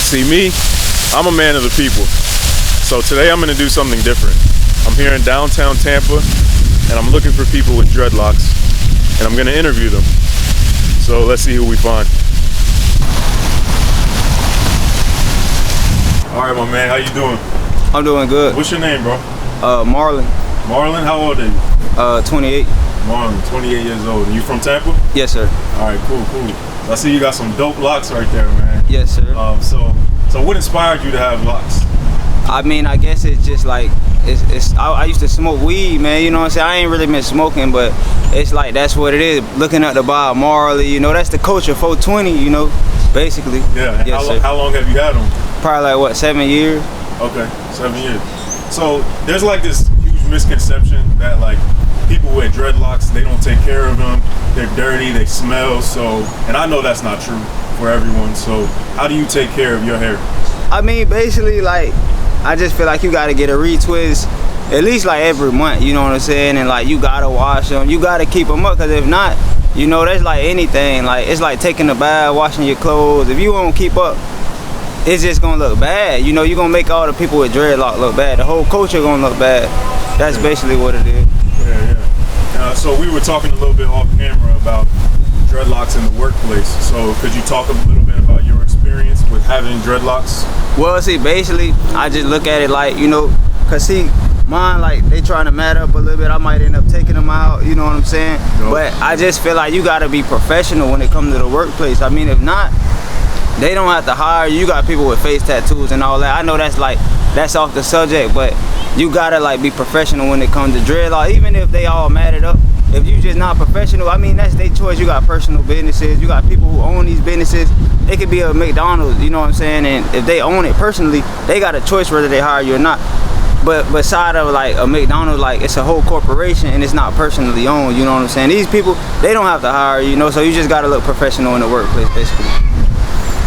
See me, I'm a man of the people. So today I'm gonna do something different. I'm here in downtown Tampa and I'm looking for people with dreadlocks and I'm gonna interview them. So let's see who we find. All right, my man, how you doing? I'm doing good. What's your name, bro? Marlon. Marlon, how old are you? 28. Marlon, 28 years old. And you from Tampa? Yes, sir. All right, cool. I see you got some dope locks right there, man. Yes, sir. So what inspired you to have locks? I mean, I guess it's just like, I used to smoke weed, man, you know what I'm saying? I ain't really been smoking, but it's like, that's what it is. Looking at the Bob Marley, you know, that's the culture, 420, you know, basically. Yeah, and yes, how long have you had them? Probably like, what, 7 years? Okay, 7 years. So there's like this huge misconception that like people with dreadlocks, they don't take care of them, they're dirty, they smell, and I know that's not true for everyone, so how do you take care of your hair? I mean, basically, like, I just feel like you gotta get a retwist at least like every month, you know what I'm saying? And like, you gotta wash them, you gotta keep them up, because if not, you know, that's like anything. Like, it's like taking a bath, washing your clothes. If you won't keep up, it's just gonna look bad. You know, you're gonna make all the people with dreadlock look bad. The whole culture gonna look bad. That's basically what it is. Yeah. So we were talking a little bit off camera about dreadlocks in the workplace. So could you talk a little bit about your experience with having dreadlocks? Well, see, basically, I just look at it like, you know, cause see, mine, like, they trying to mat up a little bit. I might end up taking them out, you know what I'm saying? Nope. But I just feel like you gotta be professional when it comes to the workplace. I mean, if not, they don't have to hire you. You got people with face tattoos and all that. I know that's off the subject, but you gotta like be professional when it comes to dreadlock. Even if they all matted up, if you just not professional, I mean, that's their choice. You got personal businesses, you got people who own these businesses. It could be a McDonald's, you know what I'm saying? And if they own it personally, they got a choice whether they hire you or not. But beside of like a McDonald's, like, it's a whole corporation and it's not personally owned, you know what I'm saying? These people, they don't have to hire you, know, so you just gotta look professional in the workplace, basically.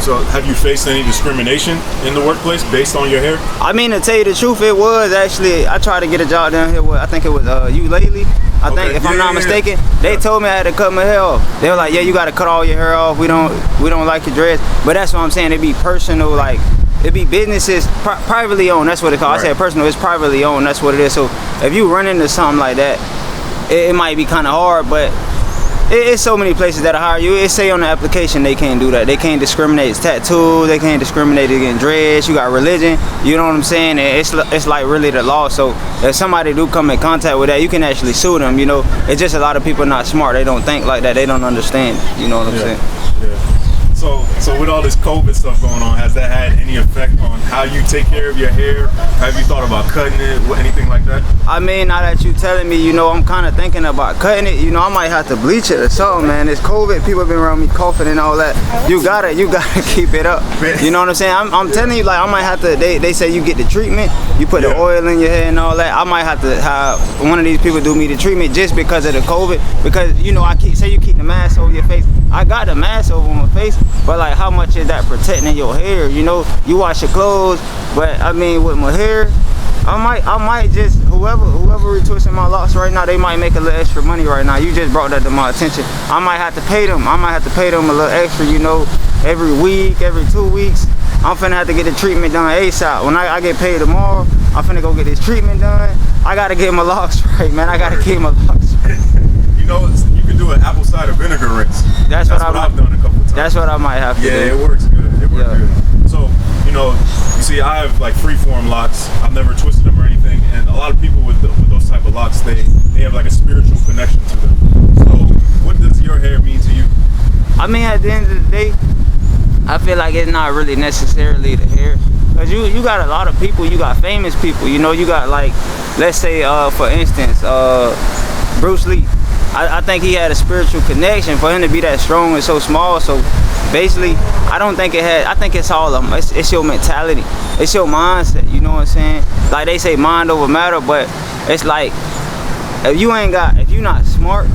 So have you faced any discrimination in the workplace based on your hair? I mean, to tell you the truth, it was actually, I tried to get a job down here with, I think it was you lately. I think, if I'm not mistaken, they told me I had to cut my hair off. They were like, yeah, you gotta cut all your hair off. We don't like your dreads. But that's what I'm saying, it be personal, like, it be businesses, privately owned, that's what it called. Right. I said personal, it's privately owned, that's what it is. So if you run into something like that, it might be kind of hard, but it's so many places that hire you. It say on the application they can't do that. They can't discriminate. It's tattoos. They can't discriminate against dreads. You got religion. You know what I'm saying? And it's like really the law. So if somebody do come in contact with that, you can actually sue them. You know, it's just a lot of people not smart. They don't think like that. They don't understand. You know what I'm saying? Yeah. So with all this COVID stuff going on, has that had any effect on how you take care of your hair? Have you thought about cutting it, anything like that? I mean, now that you telling me, you know, I'm kind of thinking about cutting it. You know, I might have to bleach it or something, man. It's COVID. People have been around me coughing and all that. You gotta keep it up. You know what I'm saying? I'm telling you, like, I might have to. They say you get the treatment, you put the oil in your hair and all that. I might have to have one of these people do me the treatment just because of the COVID. Because, you know, say you keep the mask over your face. I got the mask over my face, but like, how much is that protecting your hair? You know, you wash your clothes, but I mean, with my hair, I might just, whoever retwisting my locks right now, they might make a little extra money right now. You just brought that to my attention. I might have to pay them. I might have to pay them a little extra, you know, every week, every 2 weeks. I'm finna have to get the treatment done ASAP. When I get paid tomorrow, I'm finna go get this treatment done. I gotta get my locks right, man. I gotta keep my locks right. You know, you can do an apple cider vinegar rinse. That's what I've done a couple times. That's what I might have to do. Yeah, it works good. It works good. So, you know, you see, I have like freeform locks. I've never twisted them or anything, and a lot of people with those type of locks, they have like a spiritual connection to them. So, what does your hair mean to you? I mean, at the end of the day, I feel like it's not really necessarily the hair. Cause you got a lot of people, you got famous people, you know, you got like, let's say, for instance, Bruce Lee. I think he had a spiritual connection for him to be that strong and so small. So basically, I don't think it had, I think it's all it's your mentality. It's your mindset, you know what I'm saying? Like they say mind over matter, but it's like, if you're not smart,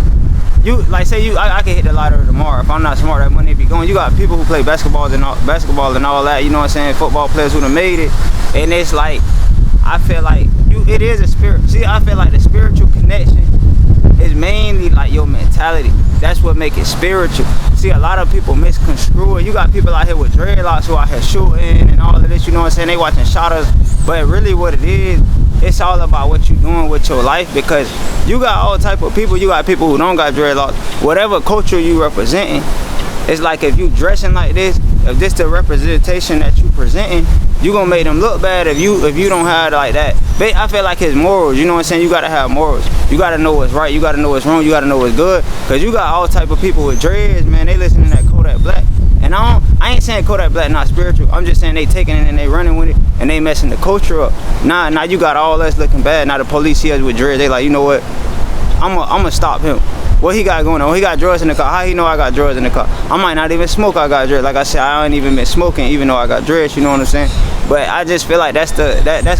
like say I can hit the lottery tomorrow. If I'm not smart, that money be going. You got people who play basketball and all that, you know what I'm saying? Football players who done made it. And it's like, I feel like it is a spirit. See, I feel like the spiritual connection it's mainly like your mentality. That's what make it spiritual. See, a lot of people misconstrue it. You got people out here with dreadlocks who out here shooting and all of this, you know what I'm saying? They watching shotters, but really what it is, it's all about what you doing with your life, because you got all type of people. You got people who don't got dreadlocks. Whatever culture you representing, it's like if you dressing like this, if this the representation that you presenting, you gonna make them look bad if you don't have it like that. I feel like it's morals, you know what I'm saying? You gotta have morals. You gotta know what's right, you gotta know what's wrong, you gotta know what's good. Cause you got all type of people with dreads, man, they listening to that Kodak Black. And I ain't saying Kodak Black not spiritual. I'm just saying they taking it and they running with it and they messing the culture up. Now you got all us looking bad. Now the police see us with dreads, they like, you know what? I'ma stop him. What he got going on? He got drugs in the car. How he know I got drugs in the car? I might not even smoke, I got dreads. Like I said, I ain't even been smoking even though I got dreads, you know what I'm saying? But I just feel like that's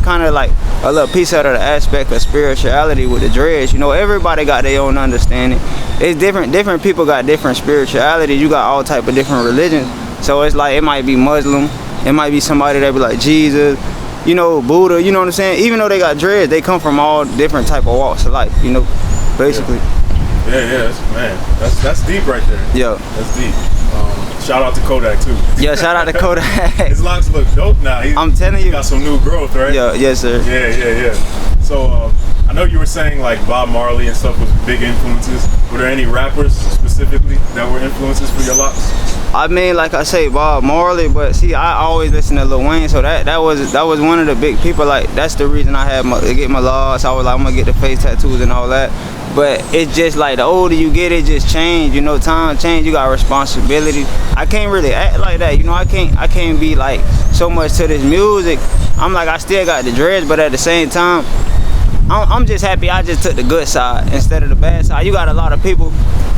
kind of like a little piece of the aspect of spirituality with the dreads. You know, everybody got their own understanding. It's different people got different spirituality. You got all type of different religions. So it's like, it might be Muslim, it might be somebody that be like Jesus, you know, Buddha, you know what I'm saying? Even though they got dreads, they come from all different type of walks of life, you know, basically. Yeah, that's deep right there. Yeah. That's deep. Shout out to Kodak too. Yeah, shout out to Kodak. His locks look dope now. I'm telling you. He got some new growth, right? Yeah, yes sir. Yeah. So I know you were saying like Bob Marley and stuff was big influences. Were there any rappers specifically that were influences for your locks? I mean, like I say, Bob Marley, but see, I always listen to Lil Wayne, so that was one of the big people. Like, that's the reason I had get my locks. I was like, I'm gonna get the face tattoos and all that. But it's just like the older you get, it just change. You know, time change. You got responsibility. I can't really act like that. You know, I can't be like so much to this music. I'm like, I still got the dreads, but at the same time, I'm just happy I just took the good side instead of the bad side. You got a lot of people,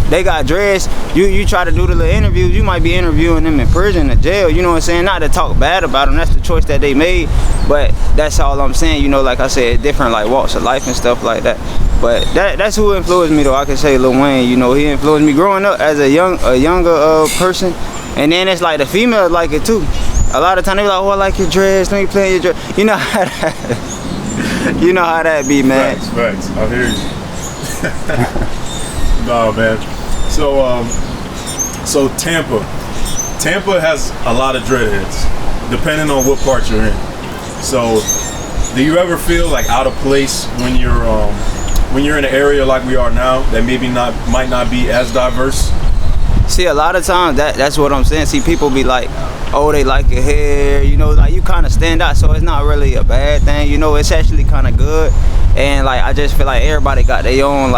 they got dreads. You try to do the little interviews, you might be interviewing them in prison or jail, you know what I'm saying? Not to talk bad about them, that's the choice that they made, but that's all I'm saying, you know, like I said, different like walks of life and stuff like that. But that's who influenced me though. I can say Lil Wayne, you know, he influenced me growing up as a younger person, and then it's like the females like it too. A lot of times they be like, oh, I like your dreads, let me play your dreads. You know how that, you know how that be, man. Facts. I hear you. No, man. So Tampa has a lot of dreadheads, depending on what part you're in. So, do you ever feel like out of place when you're in an area like we are now that maybe might not be as diverse? See, a lot of times that's what I'm saying. See, people be like, oh, they like your hair, you know, like you kind of stand out, so it's not really a bad thing, you know, it's actually kind of good. And like I just feel like everybody got their own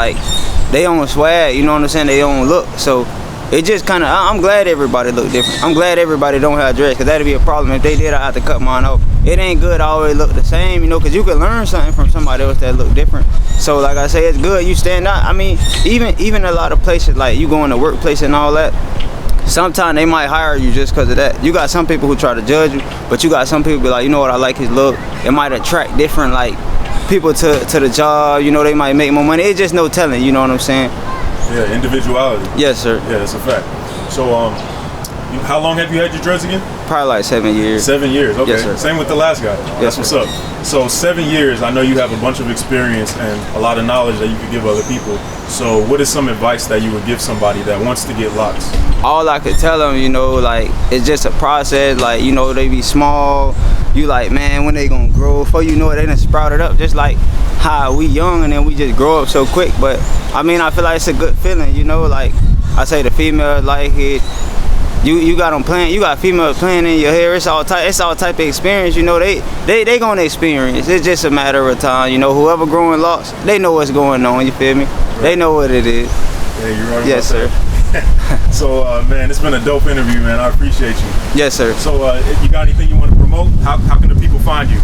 swag, you know what I'm saying, their own look. So it just kind of, I'm glad everybody look different. I'm glad everybody don't have dreads, because that'd be a problem. If they did, I have to cut mine off. It ain't good to always look the same, you know, because you can learn something from somebody else that look different. So like I say, it's good you stand out. I mean, even a lot of places, like you go in the workplace and all that, sometimes they might hire you just because of that. You got some people who try to judge you, but you got some people be like, you know what, I like his look. It might attract different like people to the job, you know, they might make more money. It's just no telling, you know what I'm saying? Yeah, individuality. Yes, sir. Yeah, that's a fact. So, how long have you had your dreads again? Probably like 7 years. 7 years, okay. Yes, sir. Same with the last guy. Yes, That's what's up. So 7 years, I know you have a bunch of experience and a lot of knowledge that you could give other people. So what is some advice that you would give somebody that wants to get locks? All I could tell them, you know, like, it's just a process. Like, you know, they be small. You like, man, when they gonna grow? Before you know it, they done sprouted up. Just like how we young and then we just grow up so quick. But I mean, I feel like it's a good feeling, you know, like I say the females like it. You got them playing, you got females playing in your hair. It's all type of experience, you know. They gonna experience. It's just a matter of time, you know. Whoever growing locks, they know what's going on. You feel me? Right. They know what it is. Yeah, you're right. Yes, sir. So, man, it's been a dope interview, man. I appreciate you. Yes, sir. So, if you got anything you want to promote, how can the people find you?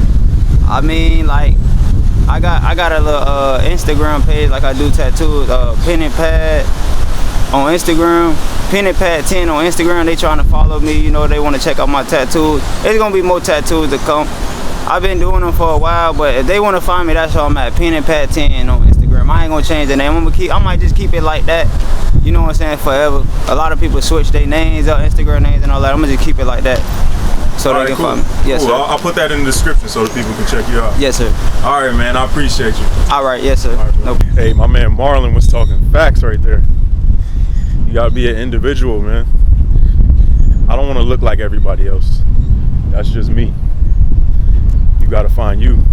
I mean, like, I got a little Instagram page, like I do tattoos, Pen and Pad on Instagram, Pen and Pad 10 on Instagram. They trying to follow me, you know, they want to check out my tattoos. There's gonna be more tattoos to come. I've been doing them for a while, but if they want to find me, that's how I'm at, Pen and Pad 10 on Instagram. I ain't gonna change the name. I might just keep it like that, you know what I'm saying, forever. A lot of people switch their names up, Instagram names and all that. I'm gonna just keep it like that. so All they right, can cool. find me. Yes, Cool. sir. I'll put that in the description so that people can check you out. Yes, sir. All right, man. I appreciate you. All right, yes, sir. All right, No. hey, my man Marlon was talking facts right there. You gotta be an individual, man. I don't want to look like everybody else. That's just me. You gotta find you.